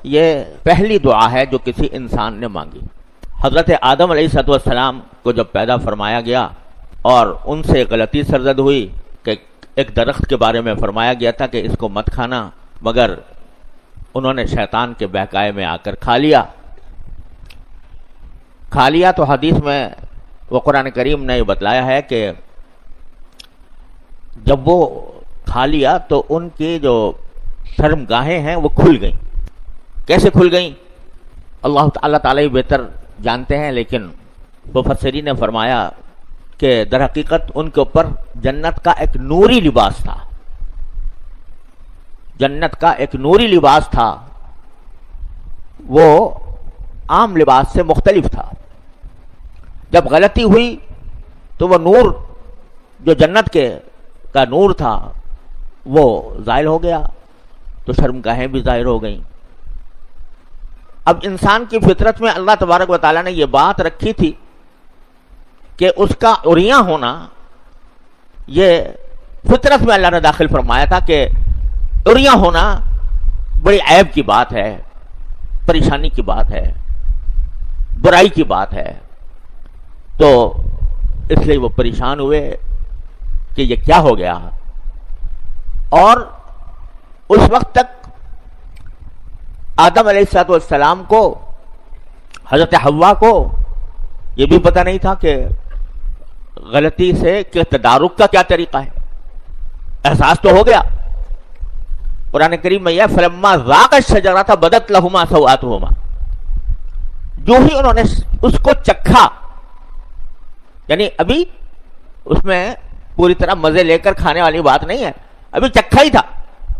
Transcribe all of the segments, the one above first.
یہ پہلی دعا ہے جو کسی انسان نے مانگی۔ حضرت آدم علیہ السلام کو جب پیدا فرمایا گیا اور ان سے غلطی سرزد ہوئی کہ ایک درخت کے بارے میں فرمایا گیا تھا کہ اس کو مت کھانا، مگر انہوں نے شیطان کے بہکائے میں آ کر کھا لیا تو حدیث میں وہ قرآن کریم نے یہ بتلایا ہے کہ جب وہ کھا لیا تو ان کی جو شرمگاہیں ہیں وہ کھل گئیں۔ کیسے کھل گئیں اللہ تعالیٰ ہی بہتر جانتے ہیں، لیکن مفسرین نے فرمایا کہ در حقیقت ان کے اوپر جنت کا ایک نوری لباس تھا، جنت کا ایک نوری لباس تھا، وہ عام لباس سے مختلف تھا۔ جب غلطی ہوئی تو وہ نور جو جنت کا نور تھا وہ ظاہر ہو گیا، تو شرمگاہیں بھی ظاہر ہو گئیں۔ اب انسان کی فطرت میں اللہ تبارک و تعالیٰ نے یہ بات رکھی تھی کہ اس کا عریاں ہونا، یہ فطرت میں اللہ نے داخل فرمایا تھا کہ عریاں ہونا بڑی عیب کی بات ہے، پریشانی کی بات ہے، برائی کی بات ہے۔ تو اس لیے وہ پریشان ہوئے کہ یہ کیا ہو گیا، اور اس وقت تک آدم علیہ السلام کو، حضرت حوا کو یہ بھی پتہ نہیں تھا کہ غلطی سے کہ تدارک کا کیا طریقہ ہے۔ احساس تو ہو گیا، قرآن کریم میں یہ فلما ذاق الشجرۃ بدت لہما سوآتہما، جو ہی انہوں نے اس کو چکھا، یعنی ابھی اس میں پوری طرح مزے لے کر کھانے والی بات نہیں ہے، ابھی چکھا ہی تھا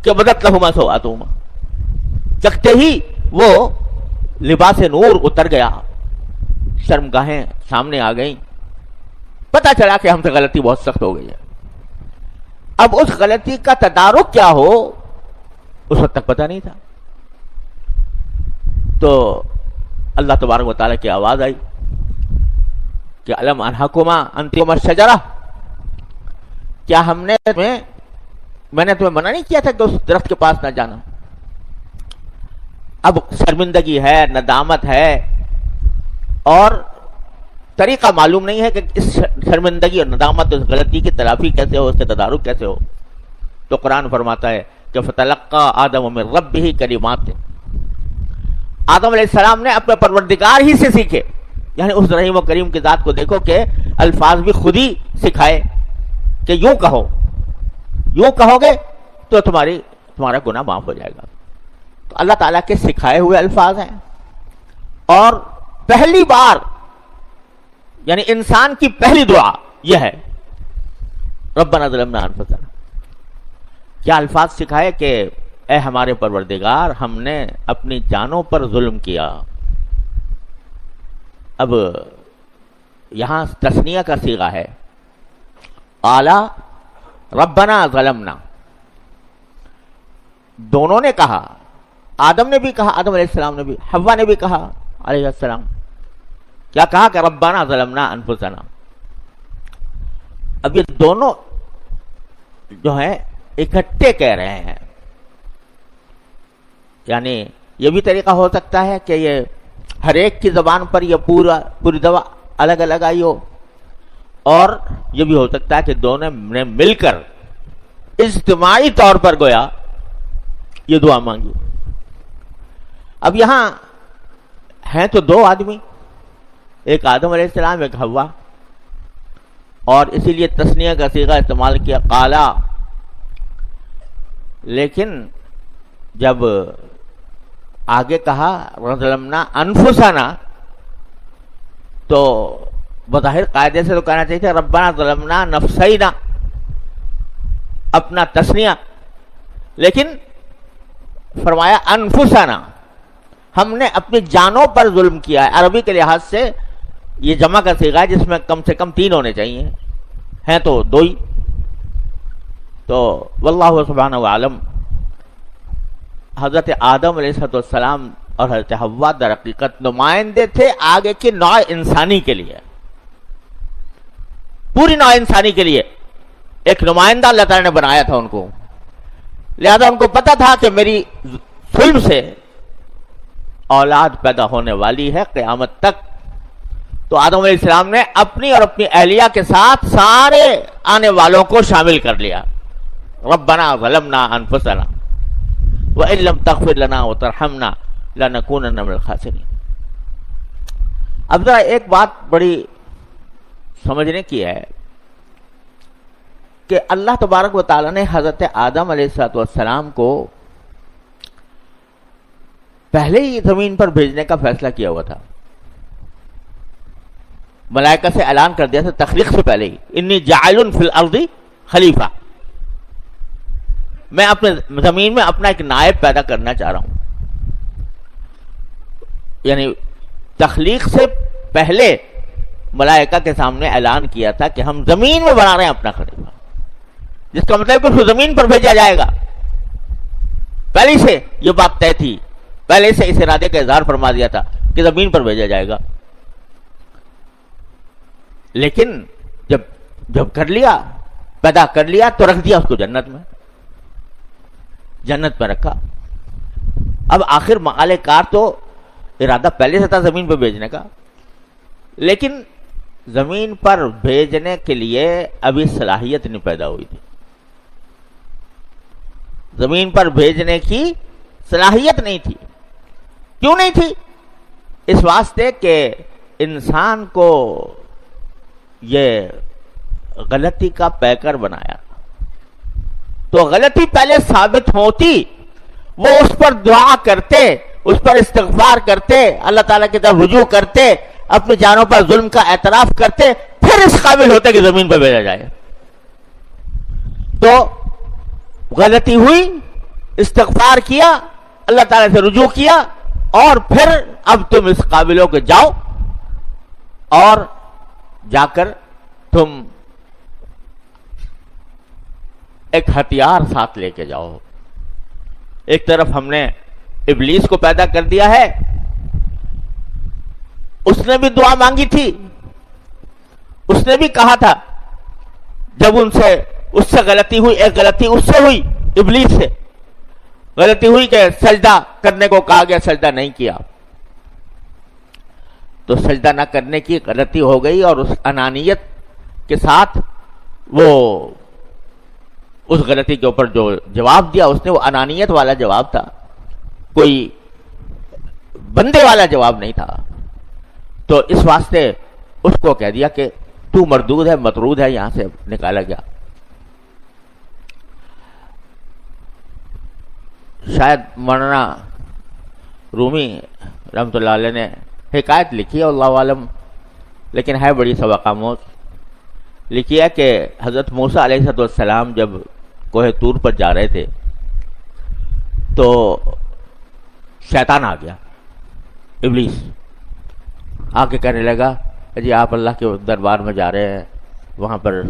کہ بدت لہما سوآتہما، چکھتے ہی وہ لباس نور اتر گیا، شرمگاہیں سامنے آ گئیں، پتہ چلا کہ ہم سے غلطی بہت سخت ہو گئی ہے۔ اب اس غلطی کا تدارک کیا ہو اس وقت تک پتہ نہیں تھا۔ تو اللہ تبارک و تعالیٰ کی آواز آئی کہ الم انہکما ان تلکما الشجرہ، کیا میں نے تمہیں منع نہیں کیا تھا کہ اس درخت کے پاس نہ جانا؟ اب شرمندگی ہے، ندامت ہے، اور طریقہ معلوم نہیں ہے کہ اس شرمندگی اور ندامت، اس غلطی کی تلافی کیسے ہو، اس کے تدارک کیسے ہو۔ تو قرآن فرماتا ہے کہ فتلقى آدم من ربه کلمات، آدم علیہ السلام نے اپنے پروردگار ہی سے سیکھے، یعنی اس رحیم و کریم کی ذات کو دیکھو کہ الفاظ بھی خود ہی سکھائے کہ یوں کہو گے تو تمہارا گناہ معاف ہو جائے گا۔ تو اللہ تعالیٰ کے سکھائے ہوئے الفاظ ہیں، اور پہلی بار یعنی انسان کی پہلی دعا یہ ہے ربنا ظلمنا انفسنا، کیا الفاظ سکھائے کہ اے ہمارے پروردگار، ہم نے اپنی جانوں پر ظلم کیا۔ اب یہاں تثنیہ کا صیغہ ہے، اعلی ربنا ظلمنا، دونوں نے کہا، آدم نے بھی کہا، آدم علیہ السلام نے بھی، حوا نے بھی کہا علیہ السلام، کیا کہا کہ ربنا ظلمنا انفسنا۔ اب یہ دونوں جو ہیں اکٹھے کہہ رہے ہیں، یعنی یہ بھی طریقہ ہو سکتا ہے کہ یہ ہر ایک کی زبان پر یہ پوری دعا الگ الگ آئی ہو، اور یہ بھی ہو سکتا ہے کہ دونوں نے مل کر اجتماعی طور پر گویا یہ دعا مانگی۔ اب یہاں ہیں تو دو آدمی، ایک آدم علیہ السلام، ایک حوا، اور اسی لیے تثنیہ کا صیغہ استعمال کیا قالا۔ لیکن جب آگے کہا ظلمنا انفسنا، تو بظاہر قاعدے سے تو کہنا چاہیے تھا ربنا ظلمنا نفسینا، اپنا تثنیہ، لیکن فرمایا انفسنا، ہم نے اپنی جانوں پر ظلم کیا ہے۔ عربی کے لحاظ سے یہ جمع کا صیغہ ہے جس میں کم سے کم 3 ہونے چاہیے، ہیں تو 2 ہی۔ تو واللہ سبحانہ وعلم، حضرت آدم علیہ السلام اور حضرت حوا در حقیقت نمائندے تھے آگے کی نوع انسانی کے لیے، پوری نوع انسانی کے لیے ایک نمائندہ اللہ تعالیٰ نے بنایا تھا ان کو، لہذا ان کو پتا تھا کہ میری ظلم سے اولاد پیدا ہونے والی ہے قیامت تک. تو آدم علیہ السلام نے اپنی اور اپنی اہلیہ کے ساتھ سارے آنے والوں کو شامل کر لیا. ربنا ظلمنا انفسنا وان لم تغفر لنا وترحمنا لنکونن من الخاسرین. اب ذرا ایک بات بڑی سمجھنے کی ہے کہ اللہ تبارک و تعالیٰ نے حضرت آدم علیہ السلام کو پہلے ہی زمین پر بھیجنے کا فیصلہ کیا ہوا تھا. ملائکہ سے اعلان کر دیا تھا تخلیق سے پہلے ہی, انی جاعل فی الارض خلیفہ, میں اپنے زمین میں اپنا ایک نائب پیدا کرنا چاہ رہا ہوں. یعنی تخلیق سے پہلے ملائکہ کے سامنے اعلان کیا تھا کہ ہم زمین میں بنا رہے ہیں اپنا خلیفہ, جس کا مطلب کہ اس کو زمین پر بھیجا جائے گا. پہلے سے یہ بات طے تھی, پہلے سے اس ارادے کا اظہار فرما دیا تھا کہ زمین پر بھیجا جائے گا. لیکن جب کر لیا, پیدا کر لیا, تو رکھ دیا اس کو جنت میں رکھا. اب آخر معال کار تو ارادہ پہلے سے تھا زمین پر بھیجنے کا, لیکن زمین پر بھیجنے کے لیے ابھی صلاحیت نہیں پیدا ہوئی تھی. زمین پر بھیجنے کی صلاحیت نہیں تھی. کیوں نہیں تھی؟ اس واسطے کہ انسان کو یہ غلطی کا پیکر بنایا. تو غلطی پہلے ثابت ہوتی, وہ اس پر دعا کرتے, اس پر استغفار کرتے, اللہ تعالیٰ کی طرف رجوع کرتے, اپنی جانوں پر ظلم کا اعتراف کرتے, پھر اس قابل ہوتے کہ زمین پر بھیجا جائے. تو غلطی ہوئی, استغفار کیا, اللہ تعالیٰ سے رجوع کیا, اور پھر اب تم اس قابل ہو کہ جاؤ اور جا کر تم ایک ہتھیار ساتھ لے کے جاؤ. ایک طرف ہم نے ابلیس کو پیدا کر دیا ہے, اس نے بھی دعا مانگی تھی, اس نے بھی کہا تھا, جب اس سے غلطی ہوئی, ایک غلطی اس سے ہوئی, ابلیس سے غلطی ہوئی کہ سجدہ کرنے کو کہا گیا, سجدہ نہیں کیا, تو سجدہ نہ کرنے کی غلطی ہو گئی, اور اس انانیت کے ساتھ وہ اس غلطی کے اوپر جو جواب دیا اس نے, وہ انانیت والا جواب تھا, کوئی بندے والا جواب نہیں تھا. تو اس واسطے اس کو کہہ دیا کہ تو مردود ہے, مطرود ہے, یہاں سے نکالا گیا. شاید مولانا رومی رحمۃ اللہ علیہ نے حکایت لکھی ہے, اللہ عالم, لیکن ہے بڑی سبق آموز. لکھی ہے کہ حضرت موسیٰ علیہ السلام جب کوہ طور پر جا رہے تھے تو شیطان آ گیا, ابلیس آ کے کہنے لگا, جی آپ اللہ کے دربار میں جا رہے ہیں, وہاں پر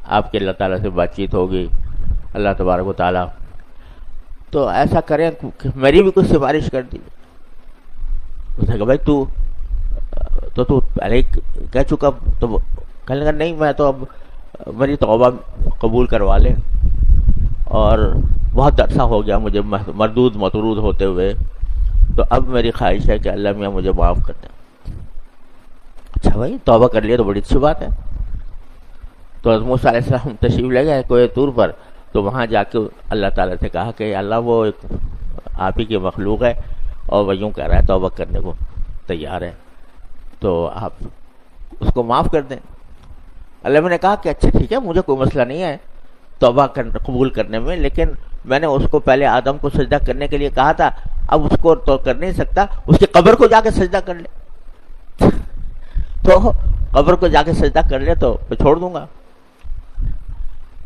آپ کے اللہ تعالیٰ سے بات چیت ہوگی, اللہ تبارک و تعالیٰ, تو ایسا کریں کہ میری بھی کچھ سفارش کر دی. اس نے کہا بھائی تو پہلے کہہ چکا, تو کہنے لگا نہیں, میں تو اب میری توبہ قبول کروا لے, اور بہت عرصہ ہو گیا مجھے مردود مطرود ہوتے ہوئے, تو اب میری خواہش ہے کہ اللہ میاں مجھے معاف کر دیں. اچھا بھائی, توبہ کر لیا تو بڑی اچھی بات ہے. تو حضرت موسیٰ علیہ السلام تشریف لے گئے کوہ طور پر, تو وہاں جا کے اللہ تعالیٰ سے کہا کہ اللہ وہ ایک آپ ہی کی مخلوق ہے, اور وہ یوں کہہ رہا ہے توبہ کرنے کو تیار ہے, تو آپ اس کو معاف کر دیں. اللہ نے کہا کہ اچھا ٹھیک ہے, مجھے کوئی مسئلہ نہیں ہے توبہ قبول کرنے میں, لیکن میں نے اس کو پہلے آدم کو سجدہ کرنے کے لیے کہا تھا, اب اس کو تو کر نہیں سکتا, اس کی قبر کو جا کے سجدہ کر لے. تو قبر کو جا کے سجدہ کر لے تو میں چھوڑ دوں گا.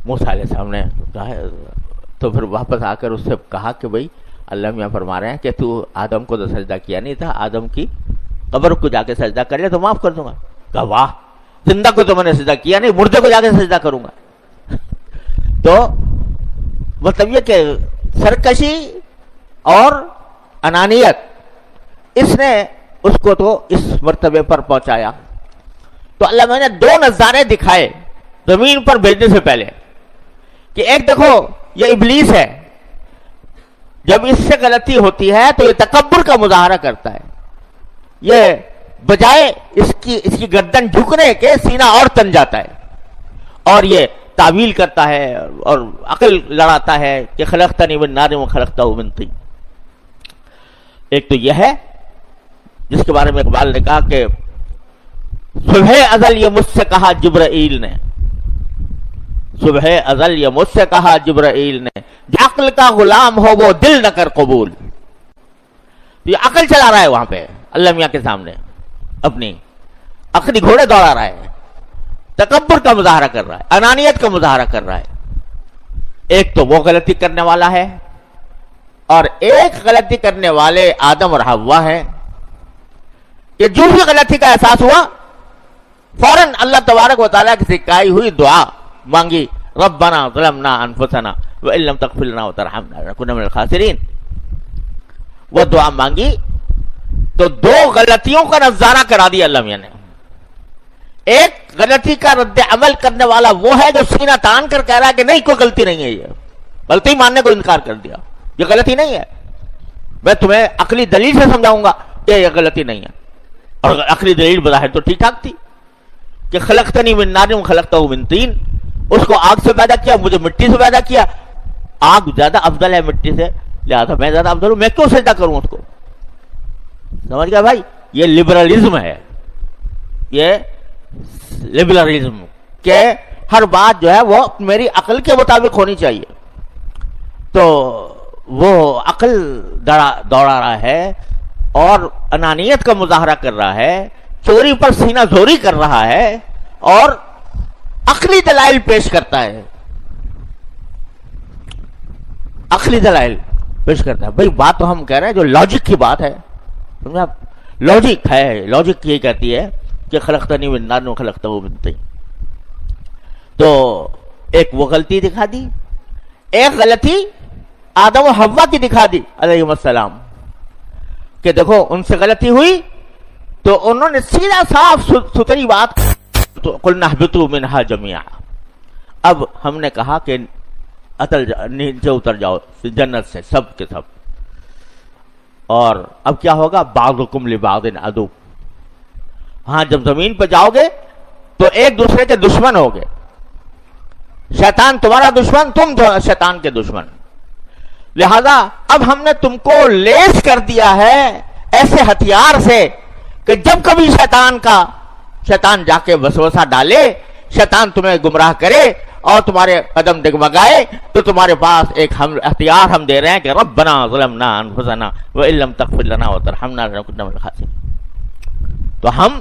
موسیٰ علیہ السلام نے کہا, تو پھر واپس آ کر اس سے کہا کہ بھائی اللہ میاں فرما رہے ہیں کہ تو آدم کو تو سجدہ کیا نہیں تھا, آدم کی قبر کو جا کے سجدہ کر لے تو معاف کر دوں گا. کہا واہ, زندہ کو تو میں نے سجدہ کیا نہیں, مردے کو جا کے سجدہ کروں گا. تو مطلب یہ کہ سرکشی اور انانیت, اس نے اس کو تو اس مرتبے پر پہنچایا. تو اللہ میں نے دو نظارے دکھائے زمین پر بھیجنے سے پہلے, کہ ایک دیکھو یہ ابلیس ہے, جب اس سے غلطی ہوتی ہے تو یہ تکبر کا مظاہرہ کرتا ہے, یہ بجائے اس کی گردن جھکنے کے سینہ اور تن جاتا ہے اور یہ تعویل کرتا ہے اور عقل لڑاتا ہے کہ خلقتنی من نار و خلقتہ من طین. ایک تو یہ ہے جس کے بارے میں اقبال نے کہا کہ صبح ازل یہ مجھ سے کہا جبرائیل نے، صبح ازل یہ مجھ سے کہا جبرائیل نے، جو عقل کا غلام ہو وہ دل نہ کر قبول. یہ عقل چلا رہا ہے وہاں پہ اللہ میاں کے سامنے، اپنی عقلی گھوڑے دوڑا رہا ہے، تکبر کا مظاہرہ کر رہا ہے، انانیت کا مظاہرہ کر رہا ہے. ایک تو وہ غلطی کرنے والا ہے اور ایک غلطی کرنے والے آدم اور حوا ہیں. یہ جو بھی غلطی کا احساس ہوا فوراً اللہ تبارک و تعالیٰ کی سکھائی ہوئی دعا مانگی، ربنا ظلمنا انفسنا وان لم تغفر لنا وترحمنا لنکونن من الخاسرین. وہ دعا مانگی تو دو غلطیوں کا نظارہ کرا دیا اللہ میاں نے. ایک غلطی کا رد عمل کرنے والا وہ ہے جو سینہ تان کر کہہ رہا ہے کہ نہیں کوئی غلطی نہیں ہے، یہ غلطی ماننے کو انکار کر دیا، یہ غلطی نہیں ہے، میں تمہیں عقلی دلیل سے سمجھاؤں گا کہ یہ غلطی نہیں ہے. اور عقلی دلیل بظاہر تو ٹھیک ٹھاک تھی کہ خلقتنی من نار و خلقتہ من طین، اس کو آگ سے پیدا کیا، مجھے مٹی سے پیدا کیا، آگ زیادہ افضل ہے مٹی سے، لہذا میں زیادہ افضل ہوں، میں کیوں سجدہ کروں اس کو. سمجھ گیا بھائی؟ یہ لبرلزم ہے، یہ لبرلزم کہ ہر بات جو ہے وہ میری عقل کے مطابق ہونی چاہیے. تو وہ عقل دوڑا رہا ہے اور انانیت کا مظاہرہ کر رہا ہے، چوری پر سینہ زوری کر رہا ہے اور عقلی دلائل پیش کرتا ہے، عقلی دلائل پیش کرتا ہے. بھئی بات تو ہم کہہ رہے ہیں جو لاجک کی بات ہے، سمجھا؟ لاجک ہے، لاجک یہ کہتی ہے کہ خلقتنی من نار و خلقتہ من طین. تو ایک وہ غلطی دکھا دی، ایک غلطی آدم و حوا کی دکھا دی علیہم السلام کہ دیکھو ان سے غلطی ہوئی تو انہوں نے سیدھا صاف ستھری بات تو قلنا اہبطوا منہا جمیعا. اب ہم نے کہا کہ نیچے اتر جاؤ جنت سے سب کے سب، اور اب کیا ہوگا؟ بعضکم لبعض عدو. ہاں جب زمین پہ جاؤ گے تو ایک دوسرے کے دشمن ہوگے، شیطان تمہارا دشمن، تم شیطان کے دشمن. لہذا اب ہم نے تم کو لیس کر دیا ہے ایسے ہتھیار سے کہ جب کبھی شیطان جا کے وسوسہ ڈالے، شیطان تمہیں گمراہ کرے اور تمہارے قدم ڈگمگائے تو تمہارے پاس ایک ہتھیار ہم دے رہے ہیں کہ ربنا ظلمنا انفسنا وان لم تغفر لنا وترحمنا لنکونن من الخاسرین. تو ہم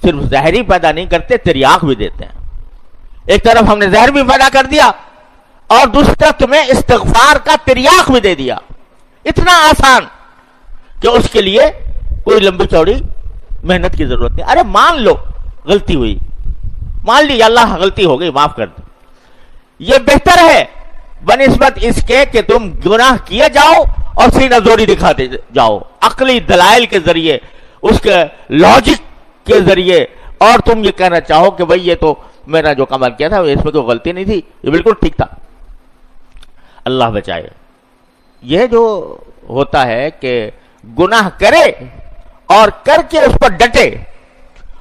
صرف زہر ہی پیدا نہیں کرتے، تریاق بھی دیتے ہیں. ایک طرف ہم نے زہر بھی پیدا کر دیا اور دوسری طرف تمہیں استغفار کا تریاق بھی دے دیا. اتنا آسان کہ اس کے لیے کوئی لمبی چوڑی محنت کی ضرورت نہیں. ارے مان لو غلطی ہوئی، مان لی اللہ غلطی ہو گئی، معاف کر دو. یہ بہتر ہے بنسبت اس کے کہ تم گناہ کیے جاؤ اور سینہ زوری دکھاتے جاؤ عقلی دلائل کے ذریعے، اس کے لاجک کے ذریعے، اور تم یہ کہنا چاہو کہ بھئی یہ تو میرا جو عمل کیا تھا اس میں کوئی غلطی نہیں تھی، یہ بالکل ٹھیک تھا. اللہ بچائے. یہ جو ہوتا ہے کہ گناہ کرے اور کر کے اس پر ڈٹے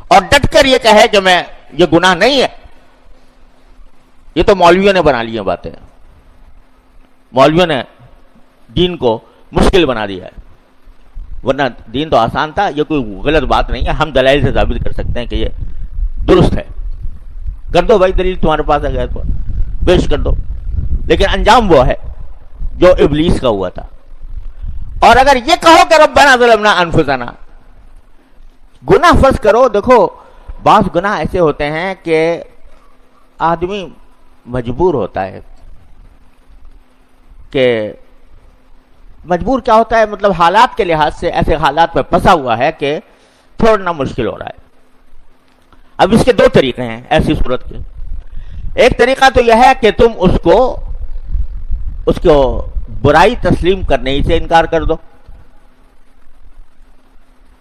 اور ڈٹ کر یہ کہے کہ میں یہ گناہ نہیں ہے، یہ تو مولویوں نے بنا لی ہیں باتیں. مولویوں نے دین کو مشکل بنا دیا ہے، ورنہ دین تو آسان تھا. یہ کوئی غلط بات نہیں ہے، ہم دلائل سے ثابت کر سکتے ہیں کہ یہ درست ہے. کر دو بھائی، دلیل تمہارے پاس ہے تو پیش کر دو. لیکن انجام وہ ہے جو ابلیس کا ہوا تھا. اور اگر یہ کہو کہ ربنا ظلمنا انفسنا، گناہ فرض کرو. دیکھو بعض گناہ ایسے ہوتے ہیں کہ آدمی مجبور ہوتا ہے کہ مجبور کیا ہوتا ہے، مطلب حالات کے لحاظ سے ایسے حالات پہ پھنسا ہوا ہے کہ چھوڑنا مشکل ہو رہا ہے. اب اس کے دو طریقے ہیں ایسی صورت کے. ایک طریقہ تو یہ ہے کہ تم اس کو برائی تسلیم کرنے ہی سے انکار کر دو.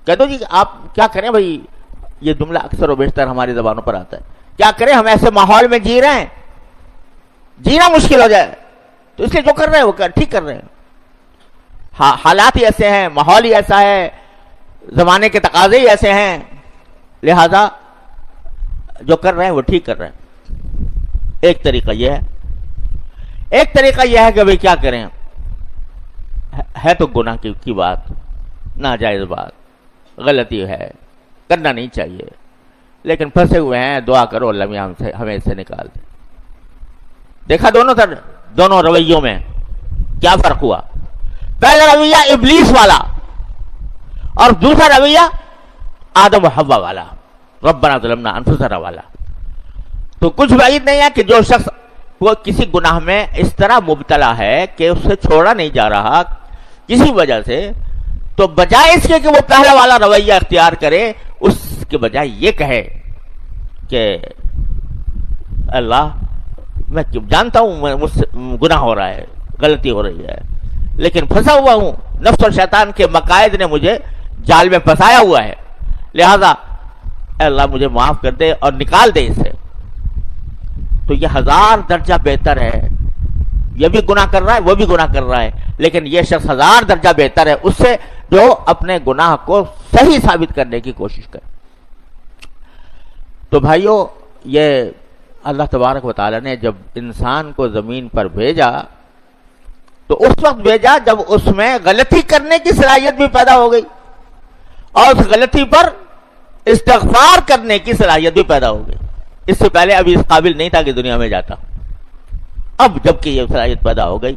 کہہ دو جی آپ کیا کریں بھائی، یہ جملہ اکثر و بیشتر ہماری زبانوں پر آتا ہے، کیا کریں ہم ایسے ماحول میں جی رہے ہیں، جینا مشکل ہو جائے، تو اس لیے جو کر رہے ہیں وہ ٹھیک کر رہے ہیں. حالات ہی ایسے ہیں، ماحول ہی ایسا ہے زمانے کے تقاضے ہی ایسے ہیں، لہذا جو کر رہے ہیں وہ ٹھیک کر رہے ہیں۔ ایک طریقہ یہ ہے، ایک طریقہ یہ ہے کہ بھئی کیا کریں، ہے تو گناہ کی بات، ناجائز بات، غلطی ہے، کرنا نہیں چاہیے، لیکن پھنسے ہوئے ہیں، دعا کرو اللہ میاں ہمیں اس سے نکال دے۔ دیکھا دونوں رویوں میں کیا فرق ہوا؟ پہلا رویہ ابلیس والا اور دوسرا رویہ آدم و حوا والا، ربنا ظلمنا انفسنا والا۔ تو کچھ بعید نہیں ہے کہ جو شخص وہ کسی گناہ میں اس طرح مبتلا ہے کہ اس سے چھوڑا نہیں جا رہا کسی وجہ سے، تو بجائے اس کے کہ وہ پہلا والا رویہ اختیار کرے، اس کے بجائے یہ کہے کہ اللہ میں جانتا ہوں مجھ سے گناہ ہو رہا ہے، غلطی ہو رہی ہے، لیکن پھنسا ہوا ہوں، نفس اور شیطان کے مقاصد نے مجھے جال میں پھنسایا ہوا ہے، لہذا اے اللہ مجھے معاف کر دے اور نکال دے اسے۔ تو یہ 1000 درجہ بہتر ہے، یہ بھی گناہ کر رہا ہے، وہ بھی گناہ کر رہا ہے، لیکن یہ شخص 1000 درجہ بہتر ہے اس سے جو اپنے گناہ کو صحیح ثابت کرنے کی کوشش کرے۔ تو بھائیو، یہ اللہ تبارک و تعالی نے جب انسان کو زمین پر بھیجا تو اس وقت بھیجا جب اس میں غلطی کرنے کی صلاحیت بھی پیدا ہو گئی اور اس غلطی پر استغفار کرنے کی صلاحیت بھی پیدا ہو گئی۔ اس سے پہلے ابھی اس قابل نہیں تھا کہ دنیا میں جاتا، اب جب کہ یہ صلاحیت پیدا ہو گئی۔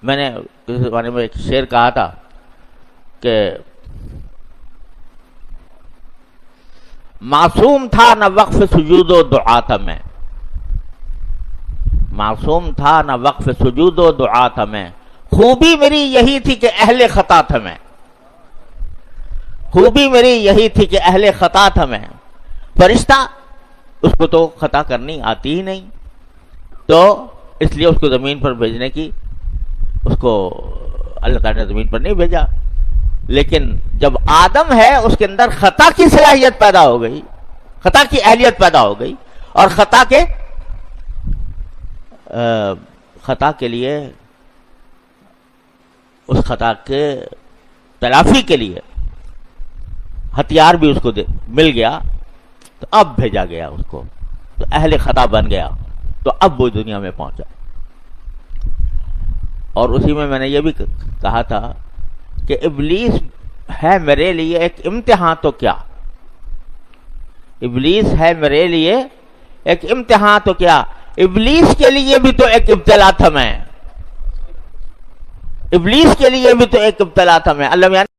میں نے کسی زمانے میں ایک شعر کہا تھا کہ معصوم تھا نہ وقف سجود و دعا تھا میں، معصوم تھا نہ وقف سجود و دعا تھا میں، خوبی میری یہی تھی کہ اہل خطا تھا میں، خوبی میری یہی تھی کہ اہل خطا تھا میں۔ فرشتہ اس کو تو خطا کرنی آتی ہی نہیں، تو اس لیے اس کو زمین پر بھیجنے کی، اس کو اللہ تعالیٰ نے زمین پر نہیں بھیجا۔ لیکن جب آدم ہے اس کے اندر خطا کی صلاحیت پیدا ہو گئی، خطا کی اہلیت پیدا ہو گئی، اور خطا کے لیے، اس خطا کے تلافی کے لیے ہتھیار بھی اس کو مل گیا، تو اب بھیجا گیا اس کو، تو اہل خطا بن گیا، تو اب وہ دنیا میں پہنچا۔ اور اسی میں نے یہ بھی کہا تھا کہ ابلیس ہے میرے لیے ایک امتحان تو کیا، ابلیس ہے میرے لیے ایک امتحان تو کیا، ابلیس کے لیے بھی تو ایک ابتلا تھا میں، ابلیس کے لیے بھی تو ایک ابتلا تھا میں۔ اللہ